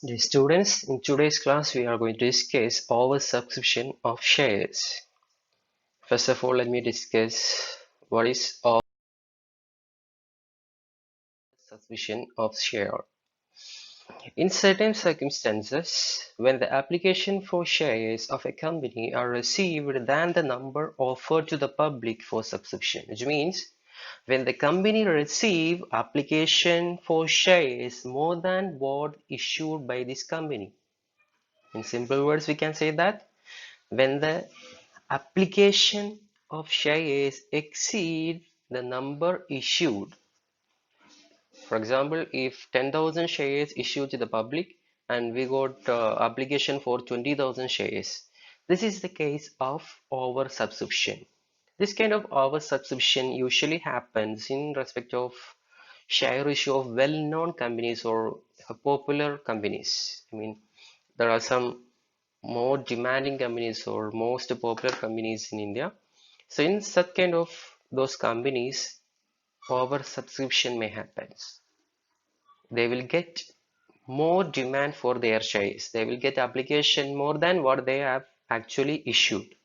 Dear students, in today's class we are going to discuss oversubscription of shares. First of all, let me discuss what is oversubscription of share. In certain circumstances, when the application for shares of a company are received than the number offered to the public for subscription, which means when the company receive application for shares more than what issued by this company. In simple words, we can say that when the application of shares exceed the number issued. For example, if 10,000 shares issued to the public and we got application for 20,000 shares, this is the case of oversubscription. This kind of oversubscription usually happens in respect of share issue of well-known companies or popular companies. I mean, there are some more demanding companies or most popular companies in India. So in such kind of those companies, oversubscription may happen. They will get more demand for their shares. They will get application more than what they have actually issued.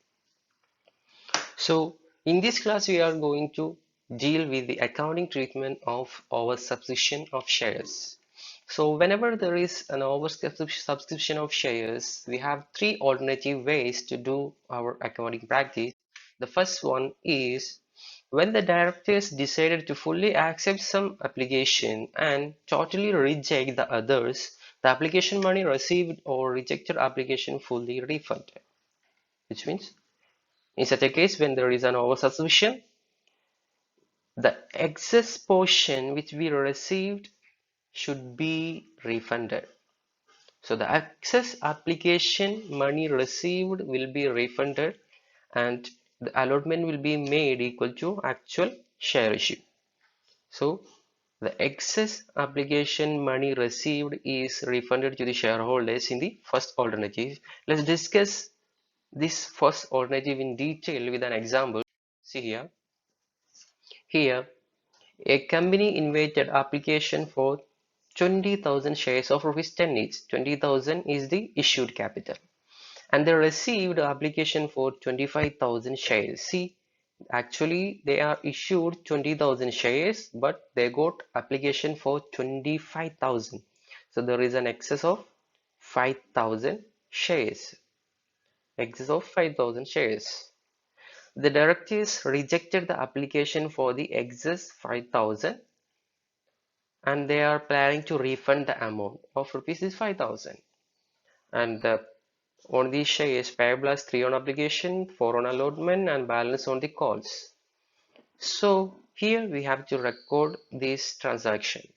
So in this class, we are going to deal with the accounting treatment of oversubscription of shares. So whenever there is an oversubscription of shares, we have three alternative ways to do our accounting practice. The first one is when the directors decided to fully accept some application and totally reject the others, the application money received or rejected application fully refunded. Which means in such a case, when there is an oversubscription, the excess portion which we received should be refunded. So the excess application money received will be refunded and the allotment will be made equal to actual share issue. So the excess application money received is refunded to the shareholders in the first alternative. Let's discuss this first alternative in detail with an example. See here. Here, a company invited application for 20,000 shares of rupees 10 each. 20,000 is the issued capital. And they received application for 25,000 shares. See, actually they are issued 20,000 shares, but they got application for 25,000. So there is an excess of 5,000 shares. Excess of 5,000 shares. The directors rejected the application for the excess 5,000 and they are planning to refund the amount of rupees 5,000. And on these shares payable as 3 on application, 4 on allotment and balance on the calls. So here we have to record this transaction.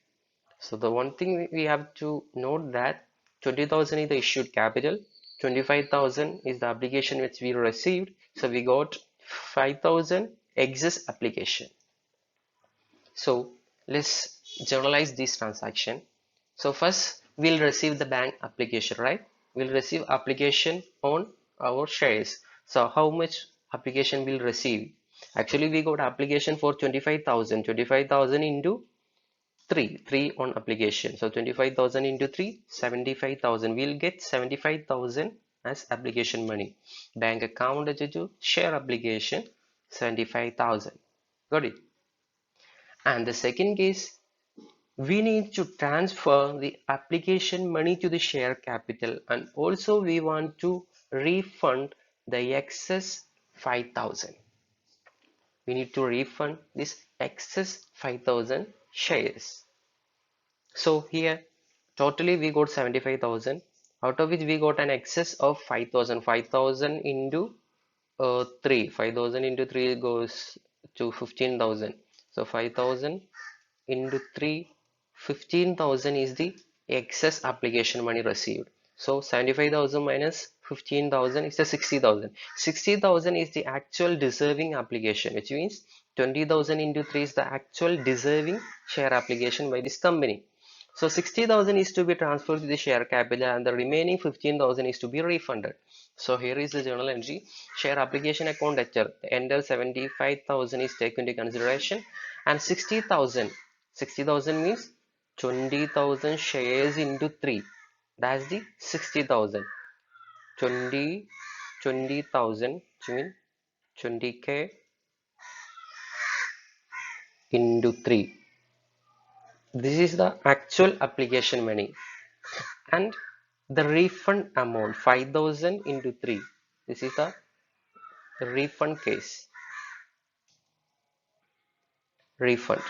So the one thing we have to note that 20,000 is the issued capital, 25,000 is the application which we received. So we got 5,000 excess application. So let's generalize this transaction. So first we'll receive the bank application, right? We'll receive application on our shares. So how much application we'll receive? Actually, we got application for 25,000. 25,000 into 3 on application. So 25,000 into 3, 75,000. We'll get 75,000 as application money. Bank account to share application 75,000. Got it? And the second case, we need to transfer the application money to the share capital and also we want to refund the excess 5,000. We need to refund this excess 5,000 shares. So here totally we got 75,000, out of which we got an excess of 5,000. 5,000 into 3. 5,000 into 3 goes to 15,000. So 5,000 into 3, 15,000 is the excess application money received. So 75,000 minus 15,000 is the 60,000. 60,000 is the actual deserving application, which means 20,000 into 3 is the actual deserving share application by this company. So 60,000 is to be transferred to the share capital and the remaining 15,000 is to be refunded. So here is the journal entry. Share application account ledger. Enter 75,000 is taken into consideration and 60,000 means 20,000 shares into 3. That's the 60,000. 20,000, which means 20k into 3. This is the actual application money. And the refund amount 5,000 into 3. This is the refund case. Refund.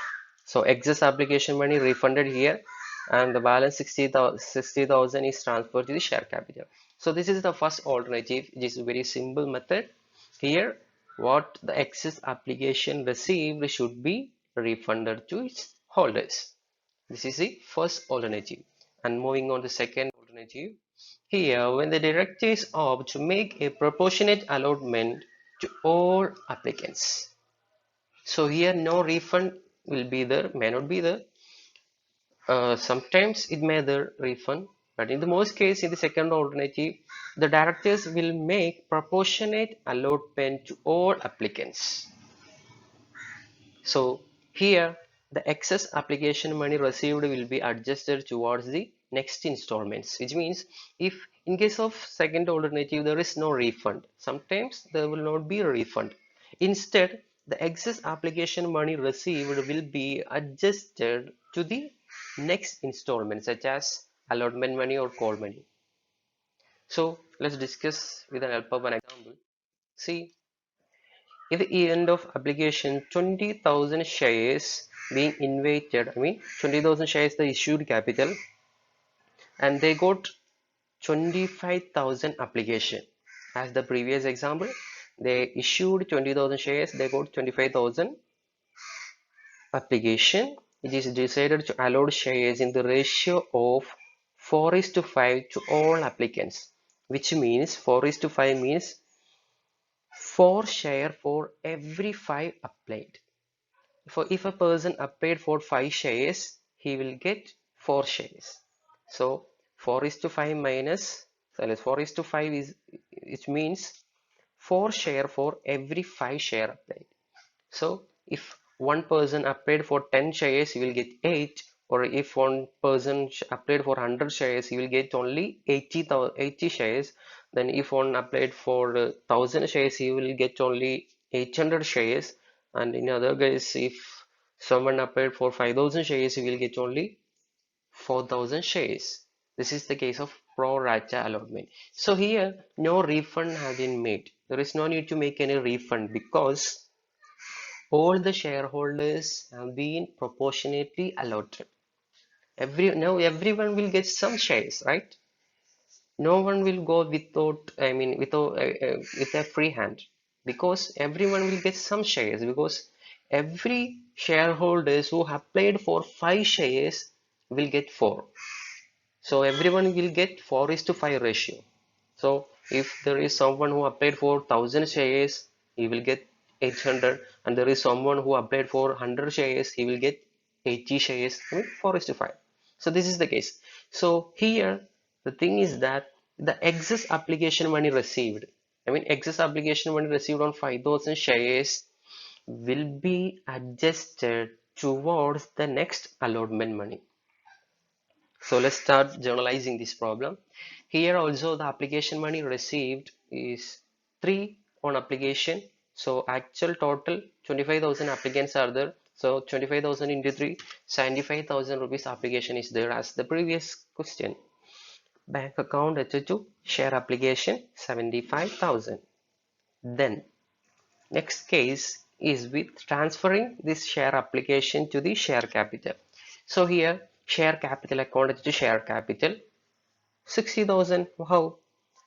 So excess application money refunded here, and the balance 60,000 is transferred to the share capital. So this is the first alternative, which is a very simple method. Here, what the excess application received should be refunded to its holders. This is the first alternative. And moving on to second alternative. Here, when the directors opt to make a proportionate allotment to all applicants. So here no refund will be there, may not be there. Sometimes it may there refund, but in the most case, in the second alternative, the directors will make proportionate allotment to all applicants. So here the excess application money received will be adjusted towards the next installments, which means if in case of second alternative there is no refund, sometimes there will not be a refund. Instead, the excess application money received will be adjusted to the next installment, such as allotment money or call money. So let's discuss with the help of an example. See, at the end of application, 20,000 shares being invited, 20,000 shares the issued capital, and they got 25,000 application. As the previous example, they issued 20,000 shares, they got 25,000 application. It is decided to allot shares in the ratio of 4 is to 5 to all applicants, which means 4 is to 5 means 4 share for every 5 applied. If a person applied for 5 shares, he will get 4 shares. So 4 is to 5 minus, so 4 is to 5 is, it means 4 share for every 5 share applied. So if one person applied for 10 shares, he will get 8, or if one person applied for 100 shares, he will get only 80 shares. Then if one applied for 1000 shares, he will get only 800 shares. And in other case, if someone applied for 5000 shares, he will get only 4000 shares. This is the case of pro rata allotment. So here no refund has been made. There is no need to make any refund because all the shareholders have been proportionately allotted. Now everyone will get some shares, right? No one will go without, without with a free hand, because everyone will get some shares, because every shareholders who have played for 5 shares will get 4. So everyone will get 4 is to 5 ratio. So if there is someone who applied for 1000 shares, he will get 800, and there is someone who applied for 100 shares, he will get 80 shares, 4 is to 5. So this is the case. So here the thing is that the excess application money received, excess application money received on 5000 shares will be adjusted towards the next allotment money. So let's start generalizing this problem. Here also the application money received is 3 on application. So actual total 25,000 applicants are there. So 25,000 into 3, 75,000 rupees application is there as the previous question. Bank account H2 share application 75,000. Then next case is with transferring this share application to the share capital. So here share capital account to share capital 60,000. How?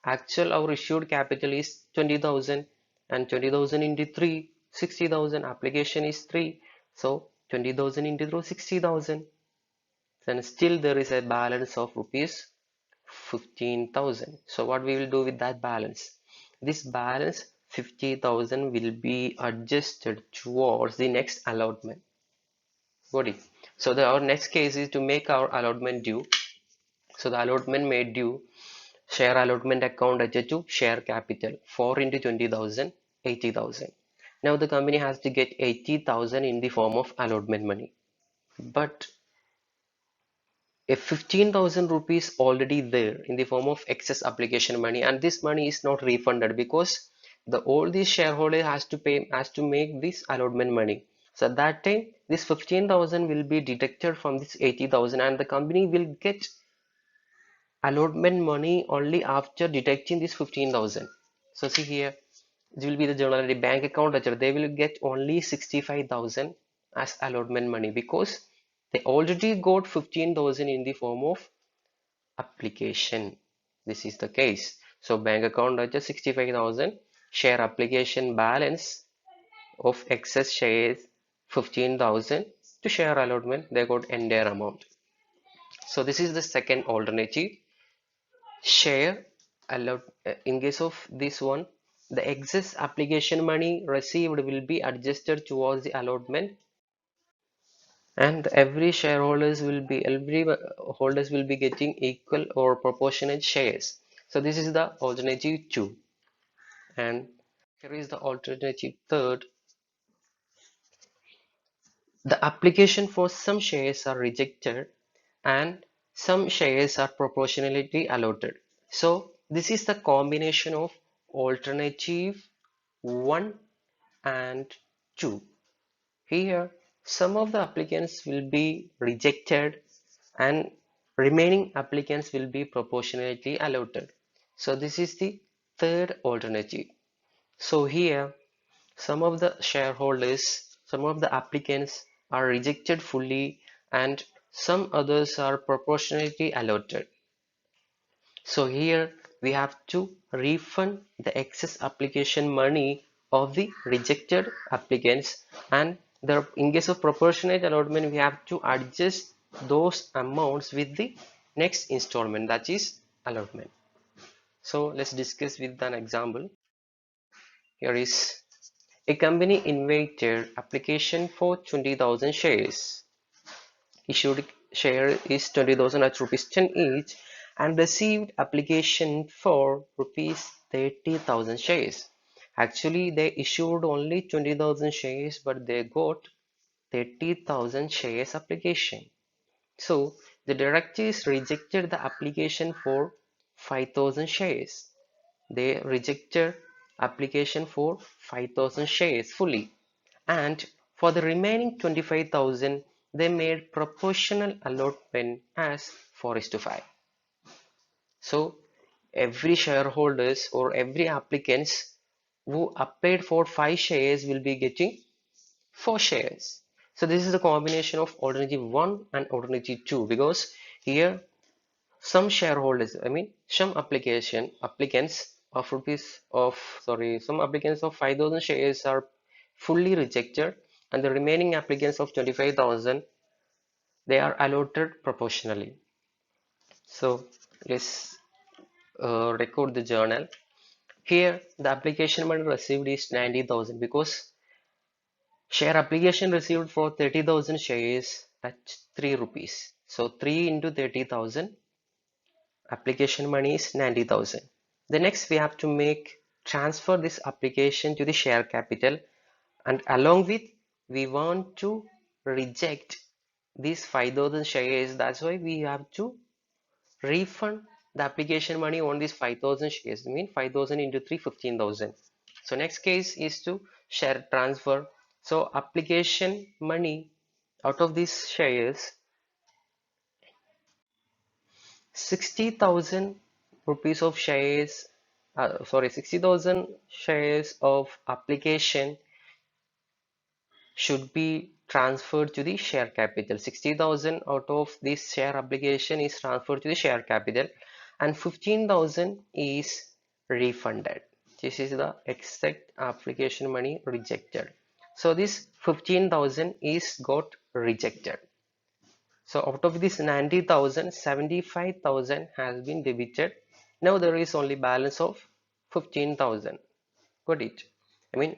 Actual our issued capital is 20,000, and 20,000 into 3, 60,000. Application is 3. So 20,000 into 3, 60,000. Then still there is a balance of rupees 15,000. So what we will do with that balance? This balance 50,000 will be adjusted towards the next allotment. Got it? So our next case is to make our allotment due. So the allotment made due, share allotment account adjusted to share capital 4 into 20,000, 80,000. Now the company has to get 80,000 in the form of allotment money. But a 15,000 rupees already there in the form of excess application money, and this money is not refunded because all these shareholder has to make this allotment money. So at that time this 15,000 will be deducted from this 80,000, and the company will get allotment money only after deducting this 15,000. So see here, it will be the journal entry, bank account ledger. They will get only 65,000 as allotment money because they already got 15,000 in the form of application. This is the case. So bank account ledger 65,000, share application balance of excess shares 15,000, to share allotment they got entire amount. So this is the second alternative. Share allot in case of this one, the excess application money received will be adjusted towards the allotment, and every holders will be getting equal or proportionate shares. So this is the alternative 2, and here is the alternative third. The application for some shares are rejected and some shares are proportionally allotted. So this is the combination of alternative 1 and 2. Here some of the applicants will be rejected and remaining applicants will be proportionately allotted. So this is the third alternative. So here some of the shareholders, some of the applicants are rejected fully and some others are proportionately allotted. So here we have to refund the excess application money of the rejected applicants, and in case of proportionate allotment we have to adjust those amounts with the next installment, that is allotment. So let's discuss with an example. Here is a company invited application for 20,000 shares. Issued share is 20,000 at rupees 10 each, and received application for rupees 30,000 shares. Actually they issued only 20,000 shares but they got 30,000 shares application. So the directors rejected the application for 5,000 shares. They rejected application for 5,000 shares fully, and for the remaining 25,000 they made proportional allotment as 4:5. So every shareholders or every applicants who applied for 5 shares will be getting 4 shares. So this is the combination of alternative 1 and alternative 2, because here some shareholders, some applicants of some applicants of 5,000 shares are fully rejected, and the remaining applicants of 25,000 they are allotted proportionally. So let's record the journal. Here the application money received is 90,000 because share application received for 30,000 shares at 3 rupees. So 3 into 30,000, application money is 90,000. The next we have to transfer this application to the share capital, and along with we want to reject these 5,000 shares. That's why we have to refund the application money on these 5,000 shares. 5,000 into 3, 15,000. So next case is to share transfer. So application money out of these shares, 60,000 rupees of shares, 60,000 shares of application should be transferred to the share capital. 60,000 out of this share application is transferred to the share capital, and 15,000 is refunded. This is the exact application money rejected. So this 15,000 is got rejected. So out of this 90,000, 75,000 has been debited. Now there is only balance of 15,000. Got it?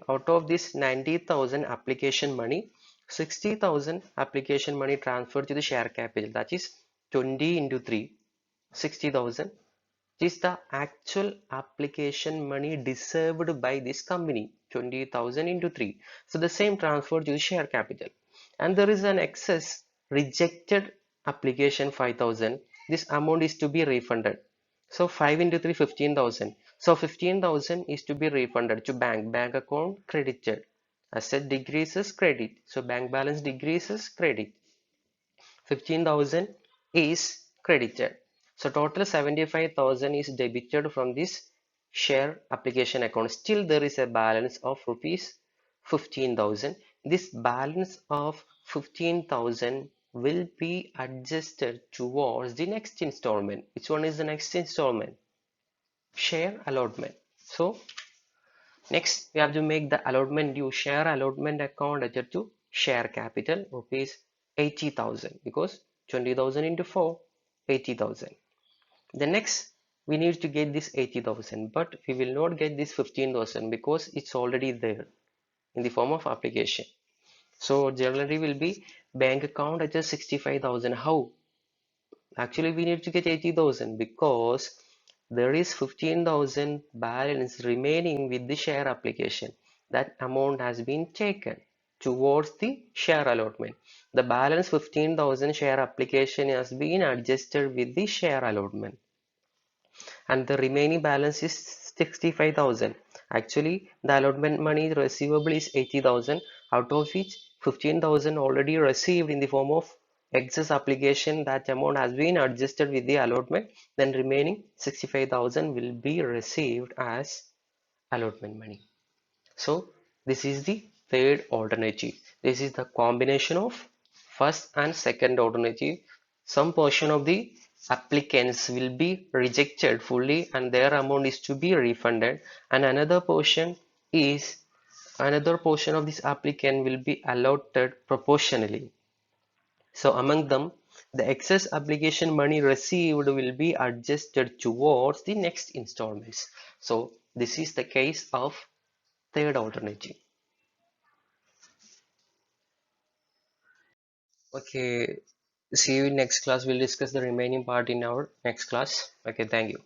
Out of this 90,000 application money, 60,000 application money transferred to the share capital. That is 20 into 3, 60,000. This is the actual application money deserved by this company. 20,000 into 3. So the same transferred to the share capital. And there is an excess rejected application 5,000, this amount is to be refunded. So 5 into 3, 15,000. So 15,000 is to be refunded to bank account credited. Asset decreases, credit. So bank balance decreases, credit. 15,000 is credited. So total 75,000 is debited from this share application account. Still there is a balance of rupees 15,000. This balance of 15,000 will be adjusted towards the next installment. Which one is the next installment? Share allotment. So next we have to make the allotment due. Share allotment account adjusted to share capital rupees 80,000 because 20,000 into 4, 80,000. The next we need to get this 80,000, but we will not get this 15,000 because it's already there in the form of application. So generally will be bank account at just 65,000. How? Actually, we need to get 80,000 because there is 15,000 balance remaining with the share application. That amount has been taken towards the share allotment. The balance 15,000 share application has been adjusted with the share allotment, and the remaining balance is 65,000. Actually, the allotment money receivable is 80,000, out of which 15,000 already received in the form of excess application. That amount has been adjusted with the allotment, then remaining 65,000 will be received as allotment money. So this is the third alternative. This is the combination of first and second alternative. Some portion of the applicants will be rejected fully and their amount is to be refunded, and another portion of this applicant will be allotted proportionally. So among them, the excess application money received will be adjusted towards the next installments. So this is the case of third alternative. Okay, see you in next class. We'll discuss the remaining part in our next class. Okay, thank you.